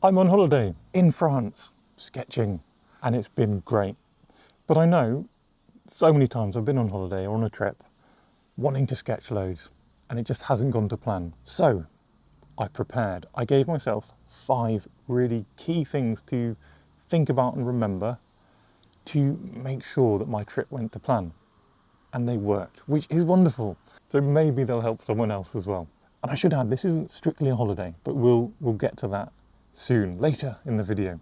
I'm on holiday in France, sketching, and it's been great. But I know so many times I've been on holiday or on a trip, wanting to sketch loads, and it just hasn't gone to plan. So I prepared. I gave myself 5 really key things to think about and remember to make sure that my trip went to plan. And they worked, which is wonderful. So maybe they'll help someone else as well. And I should add, this isn't strictly a holiday, but we'll get to that soon, later in the video.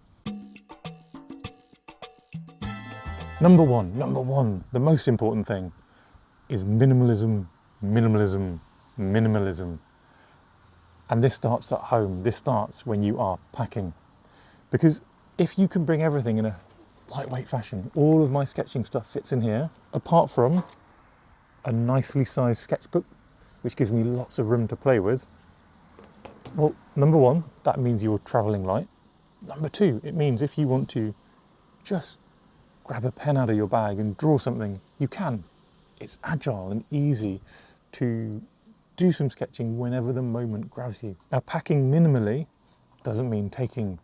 Number one, the most important thing is minimalism, minimalism, minimalism. And this starts at home. This starts when you are packing. Because if you can bring everything in a lightweight fashion, all of my sketching stuff fits in here, apart from a nicely sized sketchbook, which gives me lots of room to play with. Well, number one, that means you're traveling light. Number two, it means if you want to just grab a pen out of your bag and draw something, you can. It's agile and easy to do some sketching whenever the moment grabs you. Now, packing minimally doesn't mean taking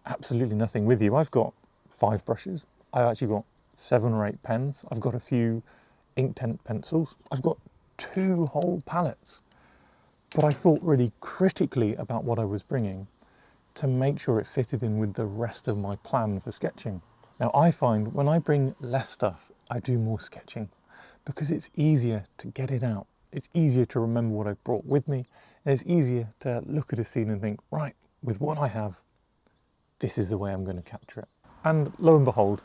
absolutely nothing with you. I've got 5 brushes. I've actually got 7 or 8 pens. I've got a few Inktense pencils. I've got 2 whole palettes. But I thought really critically about what I was bringing to make sure it fitted in with the rest of my plan for sketching. Now, I find when I bring less stuff, I do more sketching because it's easier to get it out. It's easier to remember what I brought with me, and it's easier to look at a scene and think, right, with what I have, this is the way I'm going to capture it. And lo and behold,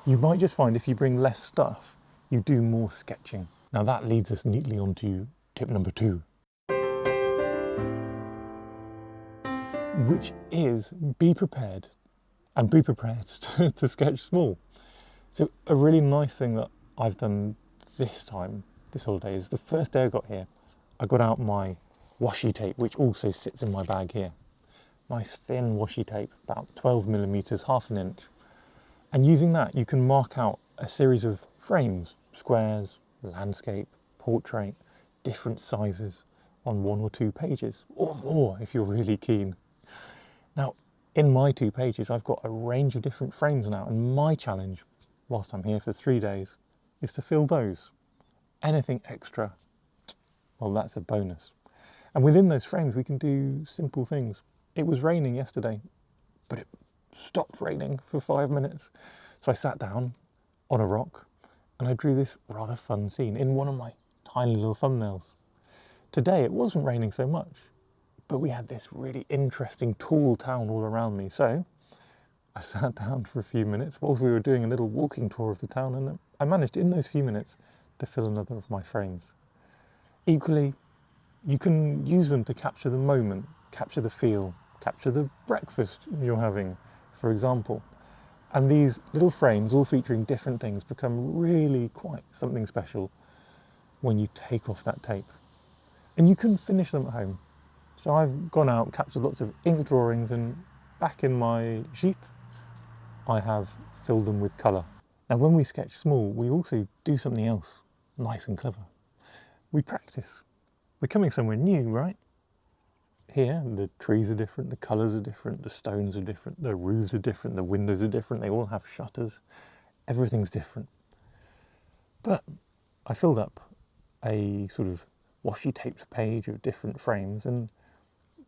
you might just find if you bring less stuff, you do more sketching. Now that leads us neatly onto tip number 2. Which is be prepared, and be prepared to sketch small. So a really nice thing that I've done this holiday, is the first day I got here, I got out my washi tape, which also sits in my bag here. Nice thin washi tape, about 12 millimeters, half an inch. And using that, you can mark out a series of frames, squares, landscape, portrait, different sizes on 1 or 2 pages, or more if you're really keen. Now, in my 2 pages, I've got a range of different frames now, and my challenge, whilst I'm here for 3 days, is to fill those. Anything extra, well, that's a bonus. And within those frames, we can do simple things. It was raining yesterday, but it stopped raining for 5 minutes. So I sat down on a rock and I drew this rather fun scene in one of my tiny little thumbnails. Today, it wasn't raining so much, but we had this really interesting tall town all around me. So I sat down for a few minutes whilst we were doing a little walking tour of the town, and I managed in those few minutes to fill another of my frames. Equally, you can use them to capture the moment, capture the feel, capture the breakfast you're having, for example. And these little frames, all featuring different things, become really quite something special when you take off that tape. And you can finish them at home. So I've gone out, captured lots of ink drawings, and back in my gîte, I have filled them with colour. Now, when we sketch small, we also do something else nice and clever. We practice. We're coming somewhere new, right? Here, the trees are different, the colours are different, the stones are different, the roofs are different, the windows are different, they all have shutters. Everything's different. But I filled up a sort of washi taped page of different frames, and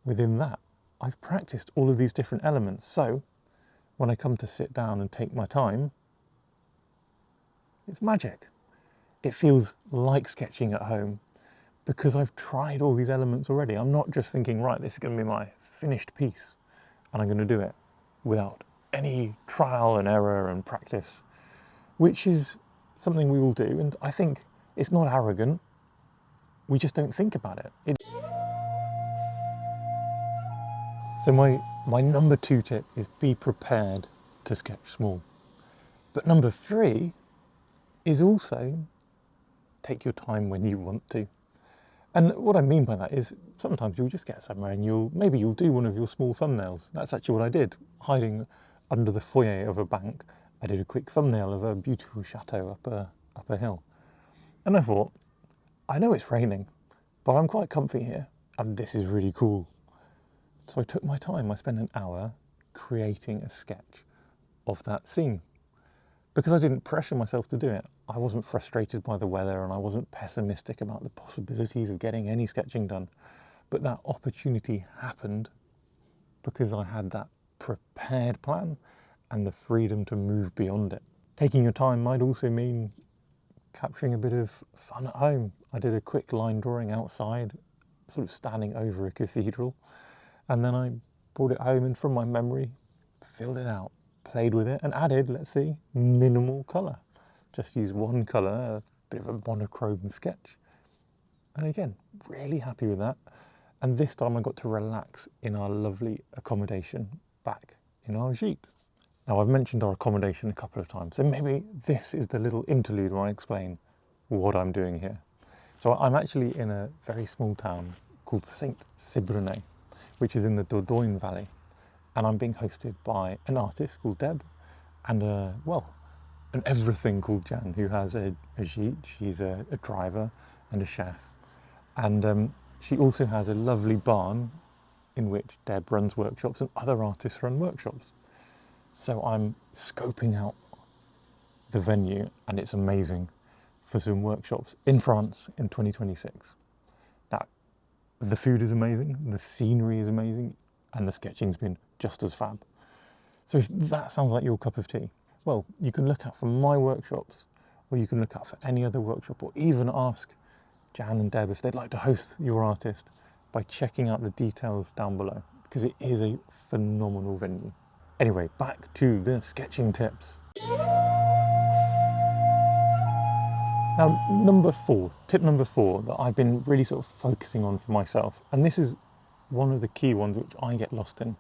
within that, I've practiced all of these different elements. So when I come to sit down and take my time, it's magic. It feels like sketching at home because I've tried all these elements already. I'm not just thinking, right, this is going to be my finished piece and I'm going to do it without any trial and error and practice, which is something we all do. And I think it's not arrogant. We just don't think about it. So my number 2 tip is be prepared to sketch small. But number 3 is also take your time when you want to. And what I mean by that is sometimes you'll just get somewhere and maybe you'll do one of your small thumbnails. That's actually what I did. Hiding under the foyer of a bank, I did a quick thumbnail of a beautiful chateau up a hill. And I thought, I know it's raining, but I'm quite comfy here and this is really cool. So I took my time. I spent an hour creating a sketch of that scene. Because I didn't pressure myself to do it. I wasn't frustrated by the weather and I wasn't pessimistic about the possibilities of getting any sketching done. But that opportunity happened because I had that prepared plan and the freedom to move beyond it. Taking your time might also mean capturing a bit of fun at home. I did a quick line drawing outside, sort of standing over a cathedral, and then I brought it home and from my memory, filled it out, played with it and added, let's see, minimal colour. Just use one colour, a bit of a monochrome sketch. And again, really happy with that. And this time I got to relax in our lovely accommodation back in our gîte. Now I've mentioned our accommodation a couple of times, so maybe this is the little interlude where I explain what I'm doing here. So I'm actually in a very small town called Saint-Cyprian, which is in the Dordogne Valley. And I'm being hosted by an artist called Deb and an everything called Jan, who has a gîte. She's a driver and a chef. And she also has a lovely barn in which Deb runs workshops and other artists run workshops. So I'm scoping out the venue and it's amazing for some workshops in France in 2026. Now, the food is amazing, the scenery is amazing, and the sketching's been just as fab. So if that sounds like your cup of tea, well, you can look out for my workshops, or you can look out for any other workshop, or even ask Jan and Deb if they'd like to host your artist by checking out the details down below, because it is a phenomenal venue. Anyway, back to the sketching tips. Now, tip number four that I've been really sort of focusing on for myself, and this is one of the key ones which I get lost in,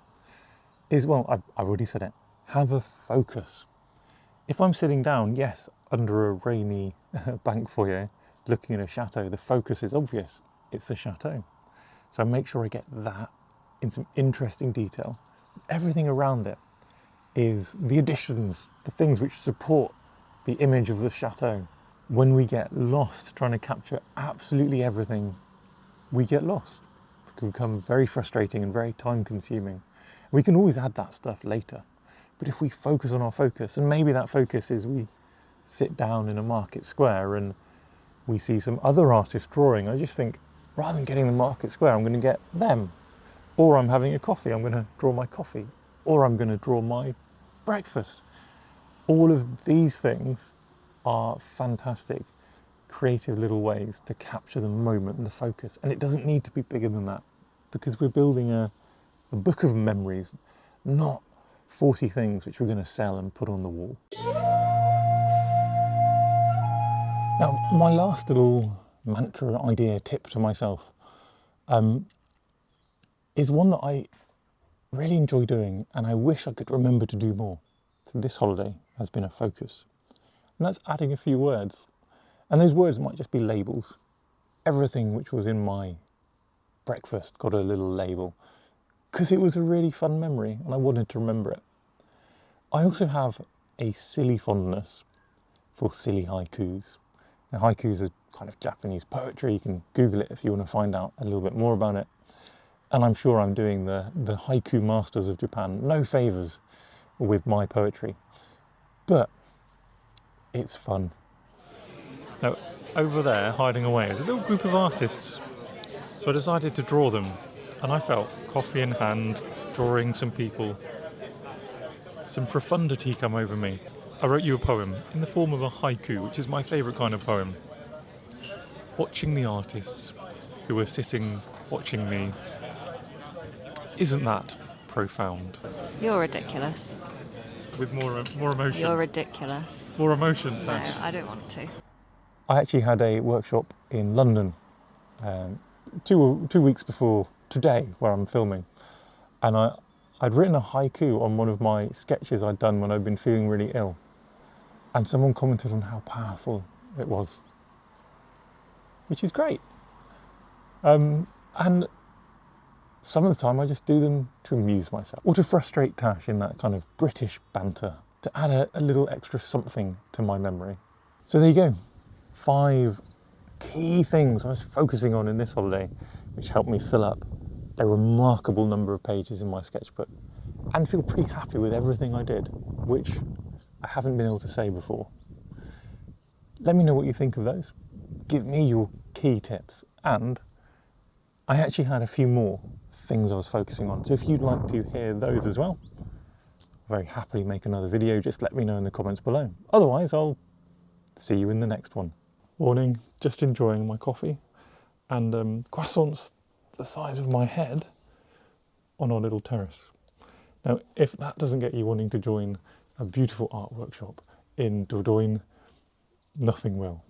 is, well, I've already said it, have a focus. If I'm sitting down, yes, under a rainy bank foyer, looking at a chateau, the focus is obvious, it's the chateau. So I make sure I get that in some interesting detail. Everything around it is the additions, the things which support the image of the chateau. When we get lost trying to capture absolutely everything, we get lost. It can become very frustrating and very time consuming. We can always add that stuff later. But if we focus on our focus, and maybe that focus is we sit down in a market square and we see some other artists drawing, I just think, rather than getting the market square, I'm going to get them. Or I'm having a coffee, I'm going to draw my coffee. Or I'm going to draw my breakfast. All of these things are fantastic, creative little ways to capture the moment and the focus. And it doesn't need to be bigger than that, because we're building a book of memories, not 40 things which we're going to sell and put on the wall. Now, my last little mantra, idea, tip to myself is one that I really enjoy doing and I wish I could remember to do more. So this holiday has been a focus. And that's adding a few words. And those words might just be labels. Everything which was in my breakfast got a little label because it was a really fun memory and I wanted to remember it. I also have a silly fondness for silly haikus. Now, haikus are kind of Japanese poetry. You can Google it if you want to find out a little bit more about it. And I'm sure I'm doing the haiku masters of Japan no favours with my poetry. But it's fun. Now, over there, hiding away, is a little group of artists. So I decided to draw them. And I felt, coffee in hand, drawing some people, some profundity come over me. I wrote you a poem in the form of a haiku, which is my favourite kind of poem. Watching the artists who were sitting watching me. Isn't that profound? You're ridiculous. With more emotion. You're ridiculous. More emotion. No, I don't want to. I actually had a workshop in London 2 weeks before today, where I'm filming, and I'd written a haiku on one of my sketches I'd done when I'd been feeling really ill, and someone commented on how powerful it was, which is great. And some of the time I just do them to amuse myself or to frustrate Tash in that kind of British banter, to add a little extra something to my memory. So there you go, 5 key things I was focusing on in this holiday, which helped me fill up a remarkable number of pages in my sketchbook. and feel pretty happy with everything I did, which I haven't been able to say before. Let me know what you think of those. Give me your key tips. And I actually had a few more things I was focusing on. So if you'd like to hear those as well, I'll very happily make another video. Just let me know in the comments below. Otherwise, I'll see you in the next one. Morning, just enjoying my coffee and croissants the size of my head on our little terrace. Now, if that doesn't get you wanting to join a beautiful art workshop in Dordogne, nothing will.